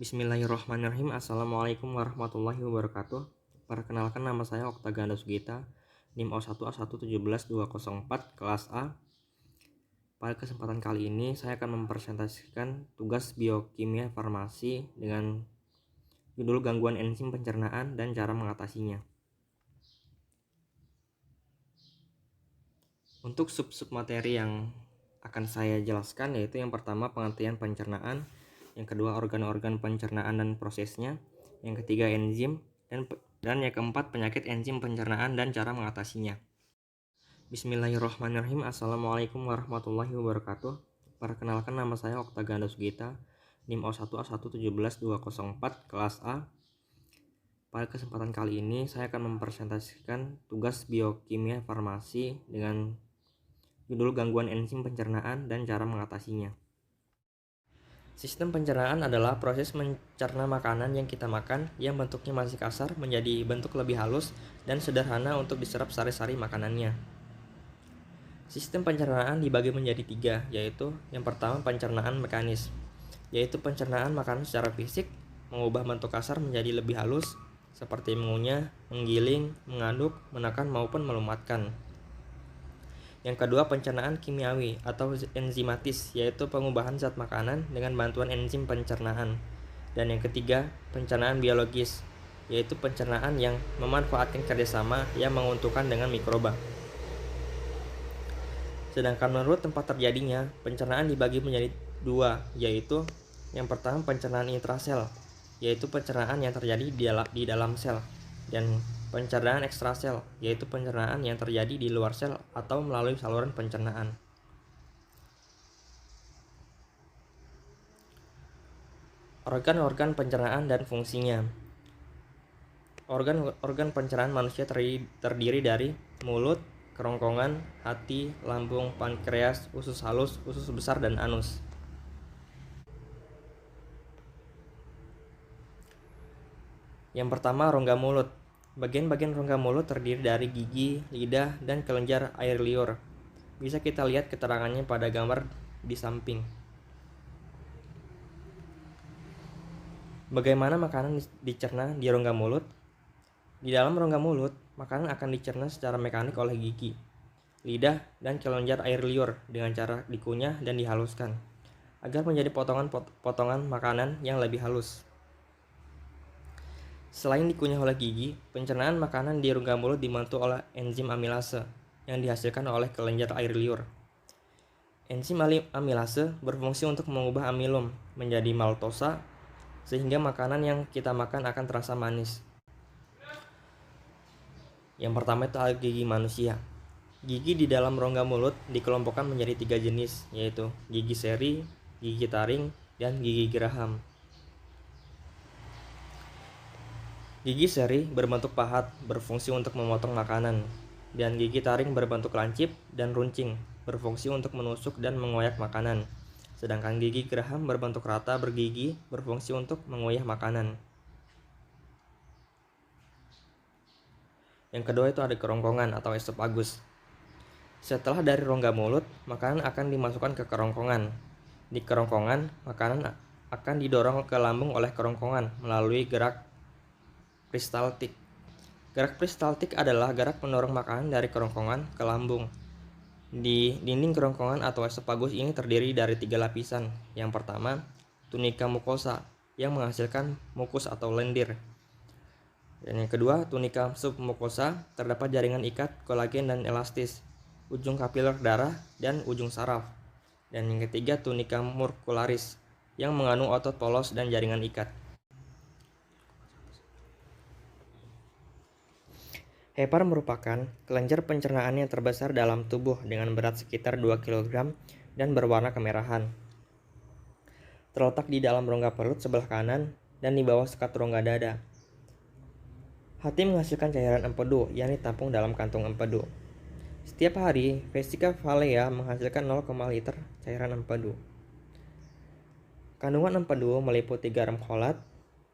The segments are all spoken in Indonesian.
Bismillahirrahmanirrahim. Assalamualaikum warahmatullahi wabarakatuh. Perkenalkan, nama saya Okta Ganda Sugita, NIM O1A1171204 kelas A. Pada kesempatan kali ini saya akan mempresentasikan tugas biokimia farmasi dengan judul gangguan enzim pencernaan dan cara mengatasinya. Untuk sub-sub materi yang akan saya jelaskan yaitu yang pertama pengertian pencernaan, yang kedua organ-organ pencernaan dan prosesnya, yang ketiga enzim, dan yang keempat penyakit enzim pencernaan dan cara mengatasinya. Bismillahirrahmanirrahim. Assalamualaikum warahmatullahi wabarakatuh. Perkenalkan, nama saya Okta Ganda Sugita, NIM O1A1171204 kelas A. Pada kesempatan kali ini saya akan mempresentasikan tugas biokimia farmasi dengan judul gangguan enzim pencernaan dan cara mengatasinya. Sistem pencernaan adalah proses mencerna makanan yang kita makan yang bentuknya masih kasar menjadi bentuk lebih halus dan sederhana untuk diserap sari-sari makanannya. Sistem pencernaan dibagi menjadi tiga, yaitu yang pertama pencernaan mekanis, yaitu pencernaan makanan secara fisik, mengubah bentuk kasar menjadi lebih halus, seperti mengunyah, menggiling, mengaduk, menekan maupun melumatkan. Yang kedua pencernaan kimiawi atau enzimatis, yaitu pengubahan zat makanan dengan bantuan enzim pencernaan. Dan yang ketiga pencernaan biologis, yaitu pencernaan yang memanfaatkan kerjasama yang menguntungkan dengan mikroba. Sedangkan menurut tempat terjadinya, pencernaan dibagi menjadi dua, yaitu yang pertama pencernaan intrasel, yaitu pencernaan yang terjadi di dalam sel, dan pencernaan ekstrasel, yaitu pencernaan yang terjadi di luar sel atau melalui saluran pencernaan. Organ-organ pencernaan dan fungsinya. Organ pencernaan manusia terdiri dari mulut, kerongkongan, hati, lambung, pankreas, usus halus, usus besar, dan anus. Yang pertama, rongga mulut. Bagian-bagian rongga mulut terdiri dari gigi, lidah, dan kelenjar air liur. Bisa kita lihat keterangannya pada gambar di samping. Bagaimana makanan dicerna di rongga mulut? Di dalam rongga mulut, makanan akan dicerna secara mekanik oleh gigi, lidah, dan kelenjar air liur dengan cara dikunyah dan dihaluskan, agar menjadi potongan-potongan makanan yang lebih halus. Selain dikunyah oleh gigi, pencernaan makanan di rongga mulut dibantu oleh enzim amilase yang dihasilkan oleh kelenjar air liur. Enzim amilase berfungsi untuk mengubah amilum menjadi maltosa sehingga makanan yang kita makan akan terasa manis. Yang pertama itu adalah gigi manusia. Gigi di dalam rongga mulut dikelompokkan menjadi tiga jenis, yaitu gigi seri, gigi taring, dan gigi geraham. Gigi seri berbentuk pahat, berfungsi untuk memotong makanan, dan gigi taring berbentuk lancip dan runcing, berfungsi untuk menusuk dan mengoyak makanan. Sedangkan gigi geraham berbentuk rata bergigi, berfungsi untuk mengoyak makanan. Yang kedua itu ada kerongkongan atau esofagus. Setelah dari rongga mulut, makanan akan dimasukkan ke kerongkongan. Di kerongkongan, makanan akan didorong ke lambung oleh kerongkongan melalui gerak peristaltik. Gerak peristaltik adalah gerak mendorong makanan dari kerongkongan ke lambung. Di dinding kerongkongan atau esofagus ini terdiri dari tiga lapisan. Yang pertama, tunika mukosa yang menghasilkan mukus atau lendir. Dan yang kedua, tunika submukosa, terdapat jaringan ikat, kolagen, dan elastis, ujung kapiler darah, dan ujung saraf. Dan yang ketiga, tunika muscularis yang mengandung otot polos dan jaringan ikat. Hepar merupakan kelenjar pencernaan yang terbesar dalam tubuh dengan berat sekitar 2 kg dan berwarna kemerahan. Terletak di dalam rongga perut sebelah kanan dan di bawah sekat rongga dada. Hati menghasilkan cairan empedu yang ditampung dalam kantung empedu. Setiap hari, vesika valea menghasilkan 0,5 liter cairan empedu. Kandungan empedu meliputi garam folat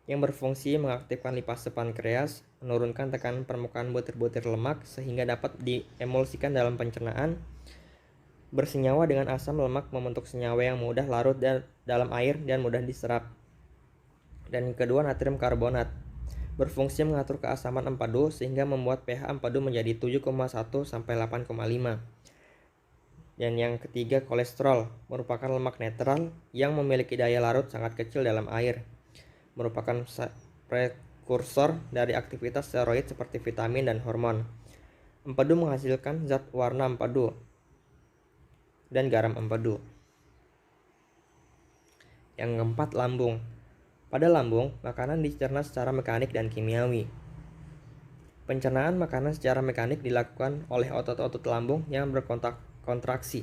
yang berfungsi mengaktifkan lipase pankreas, menurunkan tekanan permukaan butir-butir lemak sehingga dapat diemulsikan dalam pencernaan, bersenyawa dengan asam lemak membentuk senyawa yang mudah larut dalam air dan mudah diserap. Dan kedua, natrium karbonat berfungsi mengatur keasaman empedu sehingga membuat pH empedu menjadi 7,1 sampai 8,5. Dan yang ketiga, kolesterol merupakan lemak netral yang memiliki daya larut sangat kecil dalam air, merupakan prekursor dari aktivitas steroid seperti vitamin dan hormon. Empedu menghasilkan zat warna empedu dan garam empedu. Yang keempat, lambung. Pada lambung, makanan dicerna secara mekanik dan kimiawi. Pencernaan makanan secara mekanik dilakukan oleh otot-otot lambung yang berkontraksi,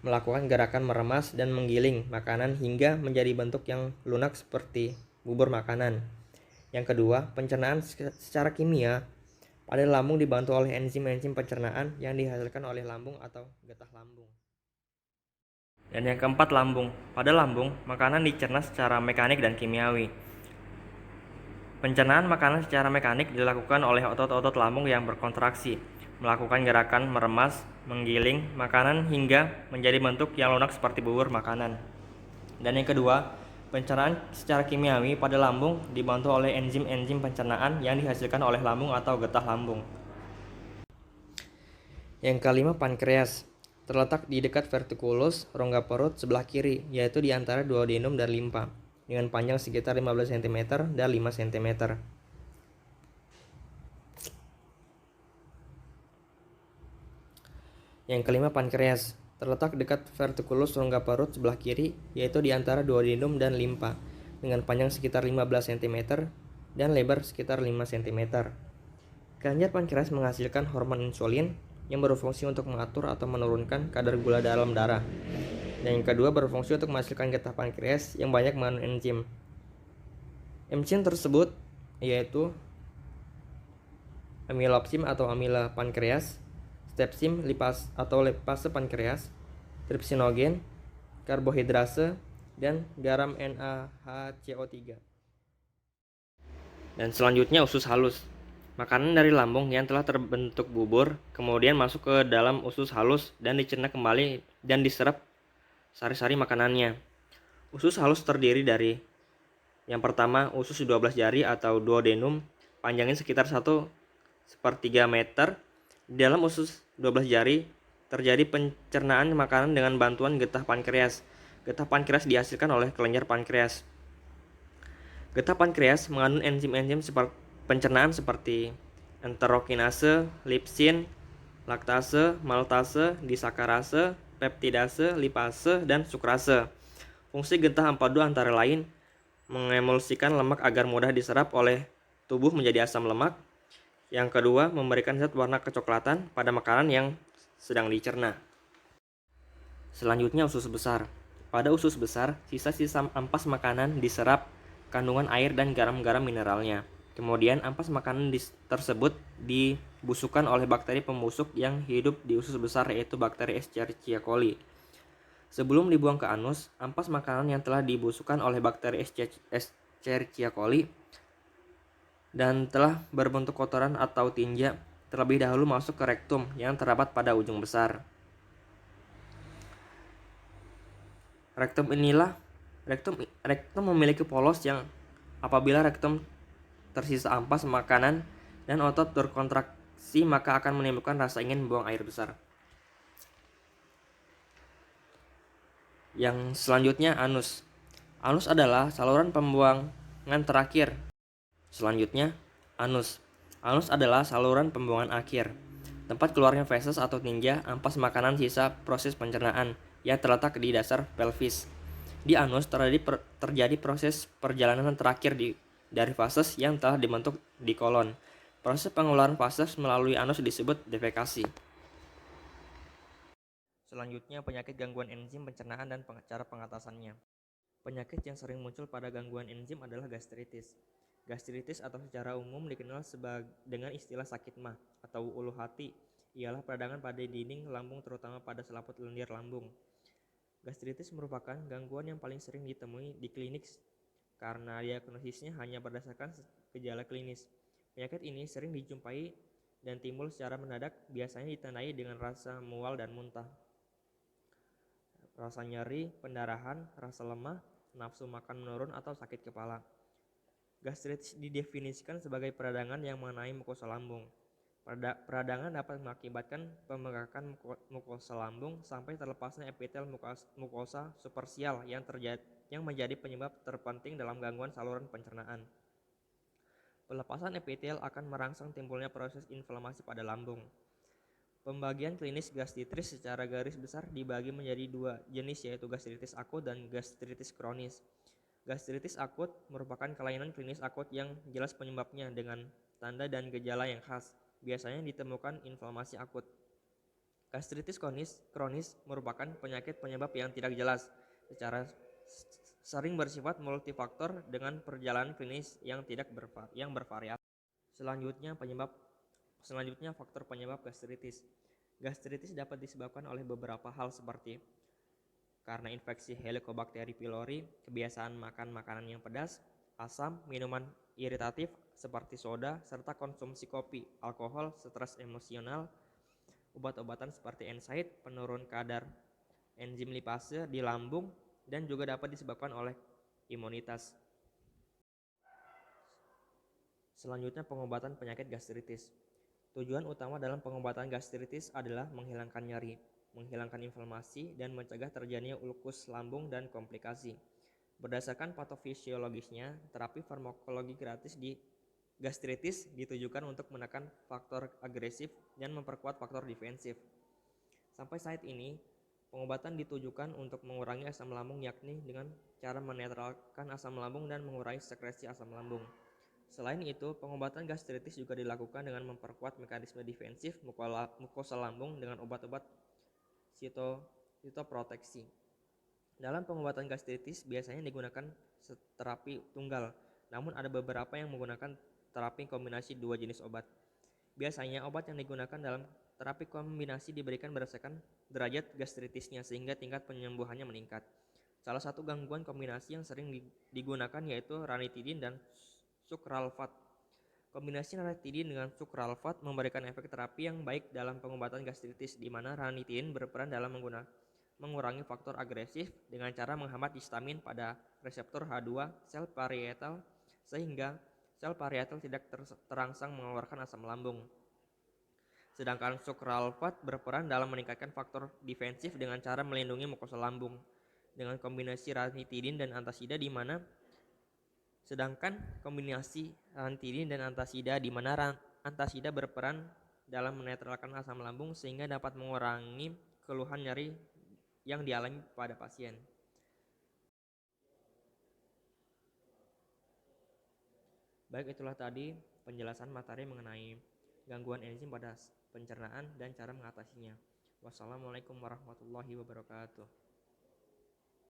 melakukan gerakan meremas dan menggiling makanan hingga menjadi bentuk yang lunak seperti bubur makanan. Yang kedua, pencernaan secara kimia. Pada lambung dibantu oleh enzim-enzim pencernaan yang dihasilkan oleh lambung atau getah lambung. Dan yang keempat, lambung. Pada lambung, makanan dicerna secara mekanik dan kimiawi. Pencernaan makanan secara mekanik dilakukan oleh otot-otot lambung yang berkontraksi, melakukan gerakan meremas, menggiling makanan hingga menjadi bentuk yang lunak seperti bubur makanan. Dan yang kedua, pencernaan secara kimiawi pada lambung dibantu oleh enzim-enzim pencernaan yang dihasilkan oleh lambung atau getah lambung. Yang kelima, pankreas. Terletak di dekat vertikulus rongga perut sebelah kiri, yaitu di antara duodenum dan limpa, dengan panjang sekitar 15 cm dan 5 cm. Yang kelima, pankreas. Terletak dekat vertikulus rongga perut sebelah kiri, yaitu di antara duodenum dan limpa, dengan panjang sekitar 15 cm dan lebar sekitar 5 cm. Kelenjar pankreas menghasilkan hormon insulin yang berfungsi untuk mengatur atau menurunkan kadar gula dalam darah. Dan yang kedua, berfungsi untuk menghasilkan getah pankreas yang banyak mengandung enzim. Enzim tersebut yaitu amilopsin atau amila pankreas, stepsin atau lipase pankreas, tripsinogen, karbohidrase, dan garam NaHCO3. Dan selanjutnya, usus halus. Makanan dari lambung yang telah terbentuk bubur kemudian masuk ke dalam usus halus dan dicerna kembali dan diserap sari-sari makanannya. Usus halus terdiri dari yang pertama, usus 12 jari atau duodenum, panjangnya sekitar 1/3 meter. Di dalam usus 12 jari terjadi pencernaan makanan dengan bantuan getah pankreas. Getah pankreas dihasilkan oleh kelenjar pankreas. Getah pankreas mengandung enzim-enzim pencernaan seperti enterokinase, lipsin, laktase, maltase, disakarase, peptidase, lipase, dan sukrase. Fungsi getah empedu antara lain mengemulsikan lemak agar mudah diserap oleh tubuh menjadi asam lemak. Yang kedua, memberikan zat warna kecoklatan pada makanan yang sedang dicerna. Selanjutnya, usus besar. Pada usus besar, sisa-sisa ampas makanan diserap kandungan air dan garam-garam mineralnya. Kemudian, ampas makanan tersebut dibusukkan oleh bakteri pembusuk yang hidup di usus besar, yaitu bakteri Escherichia coli. Sebelum dibuang ke anus, ampas makanan yang telah dibusukkan oleh bakteri Escherichia coli dan telah berbentuk kotoran atau tinja terlebih dahulu masuk ke rektum yang terdapat pada ujung besar. Rektum memiliki polos yang apabila rektum tersisa ampas makanan dan otot berkontraksi maka akan menimbulkan rasa ingin membuang air besar. Yang selanjutnya, anus. Anus adalah saluran pembuangan terakhir. Selanjutnya, anus. Anus adalah saluran pembuangan akhir, tempat keluarnya feses atau tinja ampas makanan sisa proses pencernaan yang terletak di dasar pelvis. Di anus terjadi proses perjalanan terakhir dari fases yang telah dibentuk di kolon. Proses pengeluaran fases melalui anus disebut defekasi. Selanjutnya, penyakit gangguan enzim pencernaan dan cara pengatasannya. Penyakit yang sering muncul pada gangguan enzim adalah gastritis. Gastritis atau secara umum dikenal dengan istilah sakit mah atau ulu hati, ialah peradangan pada dinding lambung terutama pada selaput lendir lambung. Gastritis merupakan gangguan yang paling sering ditemui di klinik karena diagnosisnya hanya berdasarkan gejala klinis. Penyakit ini sering dijumpai dan timbul secara mendadak, biasanya ditandai dengan rasa mual dan muntah, rasa nyeri, pendarahan, rasa lemah, nafsu makan menurun, atau sakit kepala. Gastritis didefinisikan sebagai peradangan yang mengenai mukosa lambung. Peradangan dapat mengakibatkan pembengkakan mukosa lambung sampai terlepasnya epitel mukosa superficial yang menjadi penyebab terpenting dalam gangguan saluran pencernaan. Pelepasan epitel akan merangsang timbulnya proses inflamasi pada lambung. Pembagian klinis gastritis secara garis besar dibagi menjadi dua jenis, yaitu gastritis akut dan gastritis kronis. Gastritis akut merupakan kelainan klinis akut yang jelas penyebabnya dengan tanda dan gejala yang khas. Biasanya ditemukan inflamasi akut. Gastritis kronis merupakan penyakit penyebab yang tidak jelas, secara sering bersifat multifaktor dengan perjalanan klinis yang bervariasi. Selanjutnya faktor penyebab gastritis. Gastritis dapat disebabkan oleh beberapa hal seperti karena infeksi Helicobacter pylori, kebiasaan makan makanan yang pedas, asam, minuman iritatif seperti soda, serta konsumsi kopi, alkohol, stres emosional, obat-obatan seperti NSAID, penurun kadar enzim lipase di lambung, dan juga dapat disebabkan oleh imunitas. Selanjutnya pengobatan penyakit gastritis. Tujuan utama dalam pengobatan gastritis adalah menghilangkan nyeri, menghilangkan inflamasi, dan mencegah terjadinya ulkus lambung dan komplikasi. Berdasarkan patofisiologisnya, terapi farmakologi gratis di gastritis ditujukan untuk menekan faktor agresif dan memperkuat faktor defensif. Sampai saat ini, pengobatan ditujukan untuk mengurangi asam lambung, yakni dengan cara menetralkan asam lambung dan mengurangi sekresi asam lambung. Selain itu, pengobatan gastritis juga dilakukan dengan memperkuat mekanisme defensif mukosa lambung dengan obat-obat sitoproteksi. Dalam pengobatan gastritis biasanya digunakan terapi tunggal, namun ada beberapa yang menggunakan terapi kombinasi dua jenis obat. Biasanya obat yang digunakan dalam terapi kombinasi diberikan berdasarkan derajat gastritisnya sehingga tingkat penyembuhannya meningkat. Salah satu gangguan kombinasi yang sering digunakan yaitu ranitidin dan sukralfat. Kombinasi ranitidin dengan sukralfat memberikan efek terapi yang baik dalam pengobatan gastritis, di mana ranitidin berperan dalam mengurangi faktor agresif dengan cara menghambat histamin pada reseptor H2 sel parietal sehingga sel parietal tidak terangsang mengeluarkan asam lambung. Sedangkan sukralfat berperan dalam meningkatkan faktor defensif dengan cara melindungi mukosa lambung dengan kombinasi ranitidin dan antasida di mana antasida berperan dalam menetralkan asam lambung sehingga dapat mengurangi keluhan nyeri yang dialami pada pasien. Baik, itulah tadi penjelasan materi mengenai gangguan enzim pada pencernaan dan cara mengatasinya. Wassalamualaikum warahmatullahi wabarakatuh.